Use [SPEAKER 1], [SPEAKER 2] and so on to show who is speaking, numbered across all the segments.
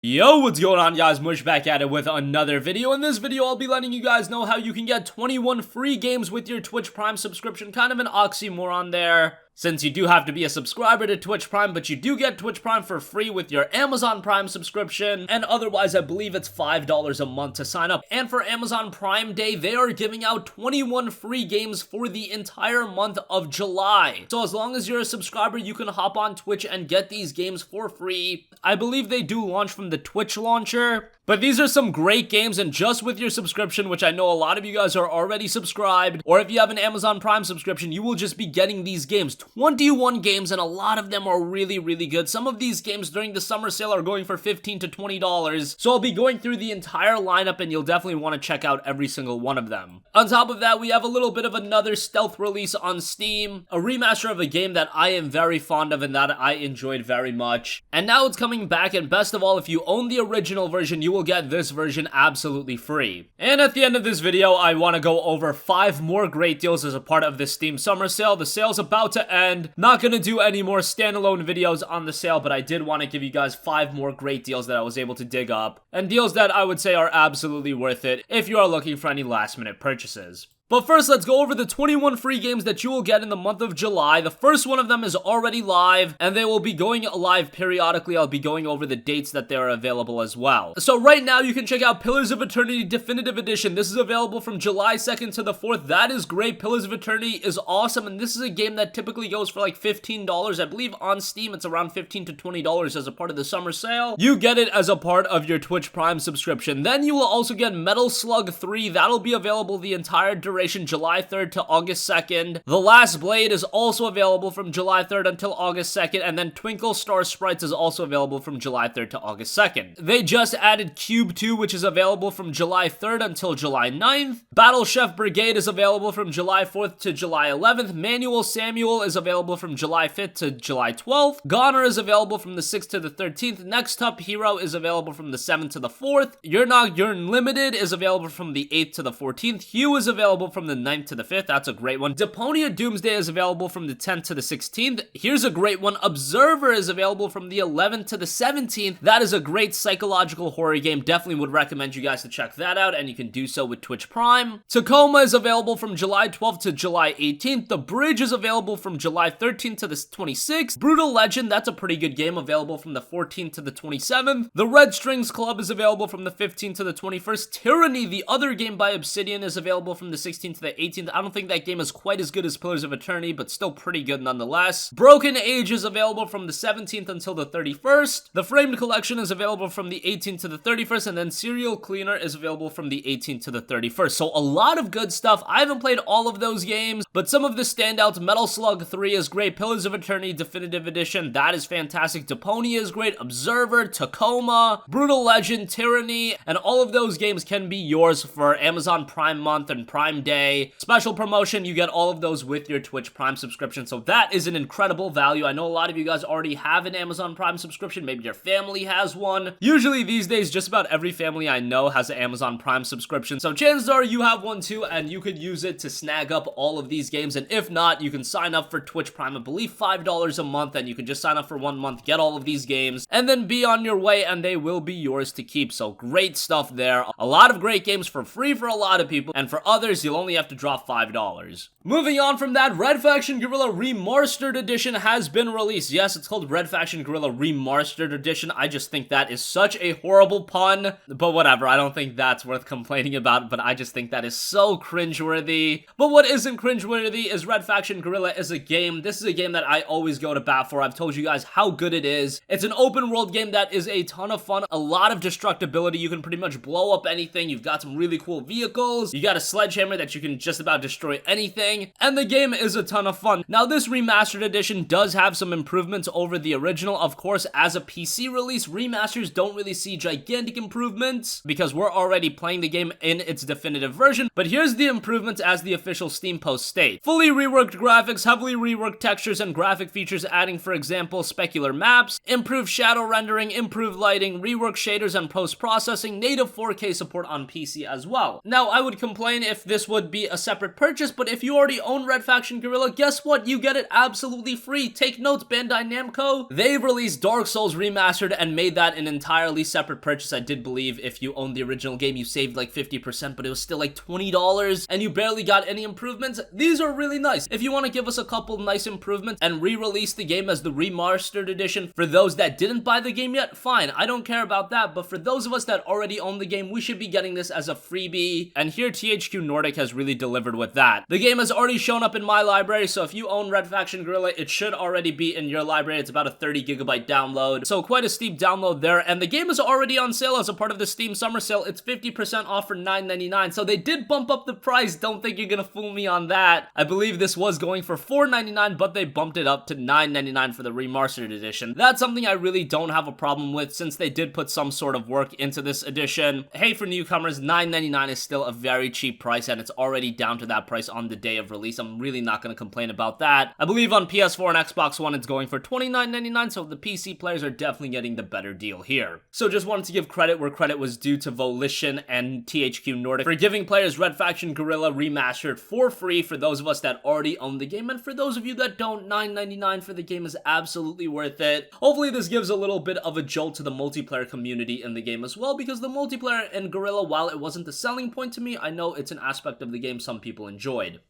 [SPEAKER 1] Yo, what's going on, guys? Mush back at it with another video. In this video, I'll be letting you guys know how you can get 21 free games with your Twitch Prime subscription. Kind of an oxymoron there, since you do have to be a subscriber to Twitch Prime, but you do get Twitch Prime for free with your Amazon Prime subscription, and otherwise I believe it's $5 a month to sign up. And for Amazon Prime Day, they are giving out 21 free games for the entire month of July. So as long as you're a subscriber, you can hop on Twitch and get these games for free. I believe they do launch from the Twitch launcher, but these are some great games, and just with your subscription, which I know a lot of you guys are already subscribed, or if you have an Amazon Prime subscription, you will just be getting these games. 21 games, and a lot of them are really good. Some of these games during the summer sale are going for $15 to $20, so I'll be going through the entire lineup, and you'll definitely want to check out every single one of them. On top of that, we have a little bit of another stealth release on Steam, a remaster of a game that I am very fond of and that I enjoyed very much. And now it's coming back, and best of all, if you own the original version, you will get this version absolutely free. And at the end of this video, I want to go over 5 more great deals as a part of this Steam summer sale. The sale's about to end. Not gonna do any more standalone videos on the sale, but I did want to give you guys 5 more great deals that I was able to dig up, and deals that I would say are absolutely worth it if you are looking for any last minute purchases. But first, let's go over the 21 free games that you will get in the month of July. The first one of them is already live, and they will be going live periodically. I'll be going over the dates that they are available as well. So right now, you can check out Pillars of Eternity Definitive Edition. This is available from July 2nd to the 4th. That is great. Pillars of Eternity is awesome, and this is a game that typically goes for like $15. I believe on Steam, it's around $15 to $20 as a part of the summer sale. You get it as a part of your Twitch Prime subscription. Then you will also get Metal Slug 3. That'll be available the entire duration, July 3rd to August 2nd. The Last Blade is also available from July 3rd until August 2nd, and then Twinkle Star Sprites is also available from July 3rd to August 2nd. They just added Cube 2, which is available from July 3rd until July 9th. Battle Chef Brigade is available from July 4th to July 11th. Manual Samuel is available from July 5th to July 12th. Goner is available from the 6th to the 13th. Next Up Hero is available from the 7th to the 4th. You're Not You're Limited is available from the 8th to the 14th. Hue is available from the 9th to the 5th. That's a great one. Deponia Doomsday is available from the 10th to the 16th. Here's a great one. Observer is available from the 11th to the 17th. That is a great psychological horror game. Definitely would recommend you guys to check that out, and you can do so with Twitch Prime. Tacoma is available from July 12th to July 18th. The Bridge is available from July 13th to the 26th. Brutal Legend, that's a pretty good game, available from the 14th to the 27th. The Red Strings Club is available from the 15th to the 21st. Tyranny, the other game by Obsidian, is available from the 16th to the 18th. I don't think that game is quite as good as Pillars of Eternity, but still pretty good nonetheless. Broken Age is available from the 17th until the 31st. The Framed Collection is available from the 18th to the 31st, and then Serial Cleaner is available from the 18th to the 31st. So a lot of good stuff. I haven't played all of those games, but some of the standouts: Metal Slug 3 is great. Pillars of Eternity Definitive Edition, that is fantastic. Deponia is great. Observer, Tacoma, Brutal Legend, Tyranny, and all of those games can be yours for Amazon Prime Month and Prime Day. Special promotion, you get all of those with your Twitch Prime subscription, so that is an incredible value. I know a lot of you guys already have an Amazon Prime subscription. Maybe your family has one. Usually these days, just about every family I know has an Amazon Prime subscription, so chances are you have one too, and you could use it to snag up all of these games. And if not, you can sign up for Twitch Prime, I believe $5 a month, and you can just sign up for 1 month, get all of these games, and then be on your way, and they will be yours to keep. So great stuff there. A lot of great games for free for a lot of people, and for others, you'll only have to drop $5. Moving on from that, Red Faction Guerrilla Remastered Edition has been released. Yes, it's called Red Faction Guerrilla Remastered Edition. I just think that is such a horrible pun, but whatever. I don't think that's worth complaining about, but I just think that is so cringeworthy. But what isn't cringeworthy is Red Faction Guerrilla is a game. This is a game that I always go to bat for. I've told you guys how good it is. It's an open world game that is a ton of fun. A lot of destructibility. You can pretty much blow up anything. You've got some really cool vehicles. You got a sledgehammer that you can just about destroy anything, and the game is a ton of fun. Now, this remastered edition does have some improvements over the original. Of course, as a PC release, remasters don't really see gigantic improvements because we're already playing the game in its definitive version, but here's the improvements as the official Steam post state. Fully reworked graphics, heavily reworked textures and graphic features, adding, for example, specular maps, improved shadow rendering, improved lighting, reworked shaders and post-processing, native 4K support on PC as well. Now, I would complain if this would be a separate purchase, but if you already own Red Faction Guerrilla, guess what? You get it absolutely free. Take notes, Bandai Namco. They've released Dark Souls Remastered and made that an entirely separate purchase. I did believe if you owned the original game, you saved like 50%, but it was still like $20 and you barely got any improvements. These are really nice. If you want to give us a couple nice improvements and re-release the game as the remastered edition for those that didn't buy the game yet, fine. I don't care about that, but for those of us that already own the game, we should be getting this as a freebie, and here THQ Nordic has really delivered with that. The game has already shown up in my library, so if you own Red Faction Guerrilla, it should already be in your library. It's about a 30GB download, so quite a steep download there, and the game is already on sale as a part of the Steam Summer Sale. It's 50% off for $9.99, so they did bump up the price. Don't think you're gonna fool me on that. I believe this was going for $4.99, but they bumped it up to $9.99 for the remastered edition. That's something I really don't have a problem with, since they did put some sort of work into this edition. Hey, for newcomers, $9.99 is still a very cheap price, and it's already down to that price on the day of release. I'm really not going to complain about that. I believe on PS4 and Xbox One it's going for $29.99, so the PC players are definitely getting the better deal here. So just wanted to give credit where credit was due to Volition and THQ Nordic for giving players Red Faction Guerrilla Remastered for free for those of us that already own the game, and for those of you that don't, $9.99 for the game is absolutely worth it. Hopefully this gives a little bit of a jolt to the multiplayer community in the game as well, because the multiplayer in Guerrilla, while it wasn't the selling point to me, I know it's an aspect of the game some people enjoyed.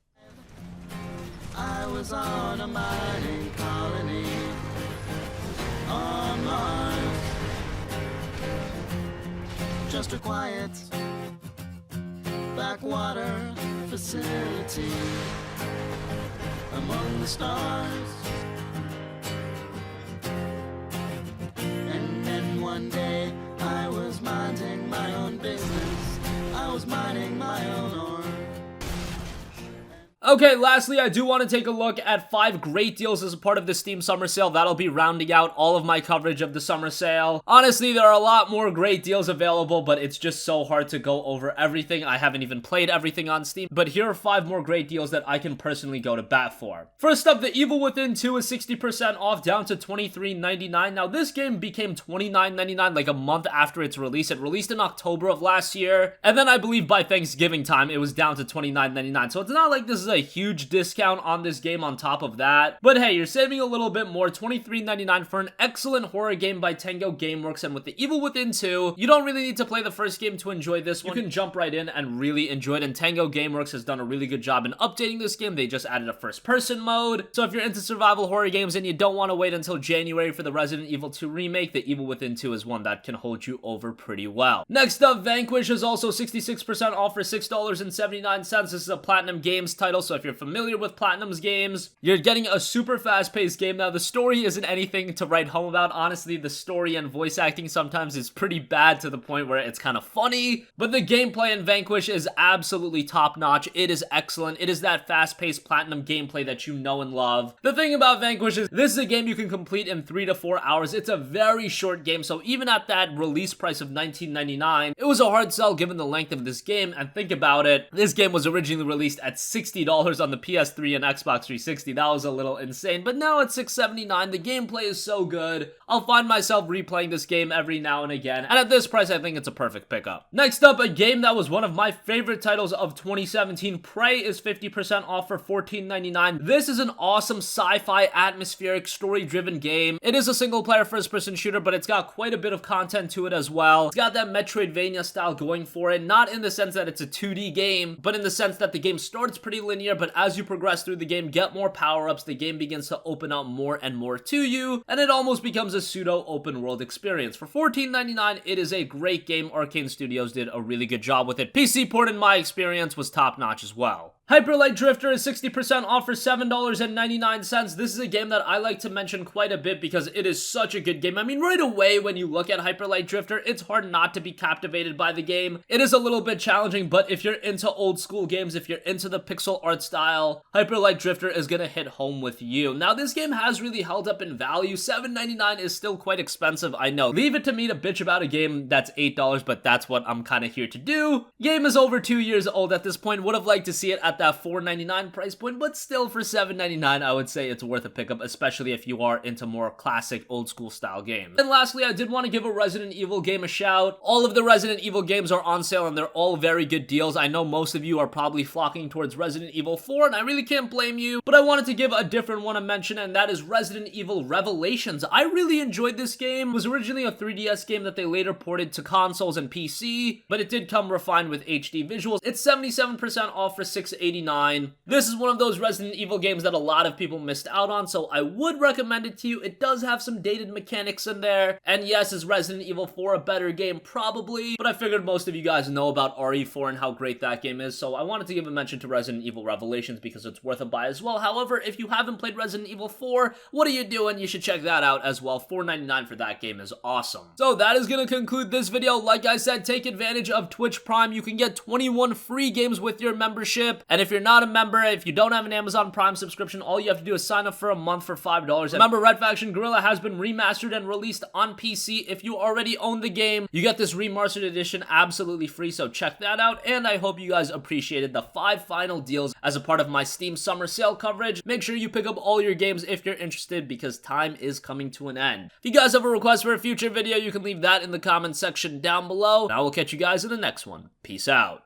[SPEAKER 2] I was on a mining colony on Mars, just a quiet backwater facility among the stars. And then one day I was minding my own business. I was minding my own ore.
[SPEAKER 1] Okay, lastly, I do want to take a look at 5 great deals as a part of the Steam Summer Sale. That'll be rounding out all of my coverage of the Summer Sale. Honestly, there are a lot more great deals available, but it's just so hard to go over everything. I haven't even played everything on Steam, but here are 5 more great deals that I can personally go to bat for. First up, The Evil Within 2 is 60% off, down to $23.99. Now, this game became $29.99 like a month after its release. It released in October of last year, and then I believe by Thanksgiving time, it was down to $29.99. So it's not like this is a huge discount on this game on top of that, but hey, you're saving a little bit more, $23.99 for an excellent horror game by Tango Gameworks. And with The Evil Within 2, you don't really need to play the first game to enjoy this one. You can jump right in and really enjoy it, and Tango Gameworks has done a really good job in updating this game. They just added a first-person mode, so if you're into survival horror games and you don't want to wait until January for the Resident Evil 2 remake, The Evil Within 2 is one that can hold you over pretty well. Next up, Vanquish is also 66% off for $6.79. This is a Platinum Games title, so if you're familiar with Platinum's games, you're getting a super fast-paced game. Now, the story isn't anything to write home about. Honestly, the story and voice acting sometimes is pretty bad to the point where it's kind of funny, but the gameplay in Vanquish is absolutely top-notch. It is excellent. It is that fast-paced Platinum gameplay that you know and love. The thing about Vanquish is this is a game you can complete in 3 to 4 hours. It's a very short game, so even at that release price of $19.99, it was a hard sell given the length of this game. And think about it, this game was originally released at $60 on the PS3 and Xbox 360. That was a little insane, but now it's $6.79. The gameplay is so good. I'll find myself replaying this game every now and again, and at this price, I think it's a perfect pickup. Next up, a game that was one of my favorite titles of 2017, Prey is 50% off for $14.99. This is an awesome sci-fi, atmospheric, story-driven game. It is a single-player first-person shooter, but it's got quite a bit of content to it as well. It's got that Metroidvania style going for it, not in the sense that it's a 2D game, but in the sense that the game starts pretty linear, but as you progress through the game, get more power-ups, the game begins to open up more and more to you, and it almost becomes a pseudo open world experience. For $14.99, it is a great game. Arcane Studios did a really good job with it. PC port, in my experience, was top-notch as well. Hyper Light Drifter is 60% off for $7.99. This is a game that I like to mention quite a bit because it is such a good game. I mean, right away when you look at Hyper Light Drifter, it's hard not to be captivated by the game. It is a little bit challenging, but if you're into old school games, if you're into the pixel art style, Hyper Light Drifter is gonna hit home with you. Now, this game has really held up in value. $7.99 is still quite expensive, I know. Leave it to me to bitch about a game that's $8, but that's what I'm kind of here to do. Game is over 2 years old at this point. Would have liked to see it at that $4.99 price point, but still for $7.99, I would say it's worth a pickup, especially if you are into more classic old school style games. And lastly, I did want to give a Resident Evil game a shout. All of the Resident Evil games are on sale and they're all very good deals. I know most of you are probably flocking towards Resident Evil 4 and I really can't blame you, but I wanted to give a different one a mention, and that is Resident Evil Revelations. I really enjoyed this game. It was originally a 3DS game that they later ported to consoles and PC, but it did come refined with HD visuals. It's 77% off for $6.89. This is one of those Resident Evil games that a lot of people missed out on, so I would recommend it to you. It does have some dated mechanics in there, and yes, is Resident Evil 4 a better game? Probably, but I figured most of you guys know about RE4 and how great that game is, so I wanted to give a mention to Resident Evil Revelations because it's worth a buy as well. However, if you haven't played Resident Evil 4, what are you doing? You should check that out as well. $4.99 for that game is awesome. So that is going to conclude this video. Like I said, take advantage of Twitch Prime. You can get 21 free games with your membership, and if you're not a member, if you don't have an Amazon Prime subscription, all you have to do is sign up for a month for $5. Remember, Red Faction Guerrilla has been remastered and released on PC. If you already own the game, you get this remastered edition absolutely free, so check that out. And I hope you guys appreciated the 5 final deals as a part of my Steam summer sale coverage. Make sure you pick up all your games if you're interested, because time is coming to an end. If you guys have a request for a future video, you can leave that in the comments section down below, and I will catch you guys in the next one. Peace out.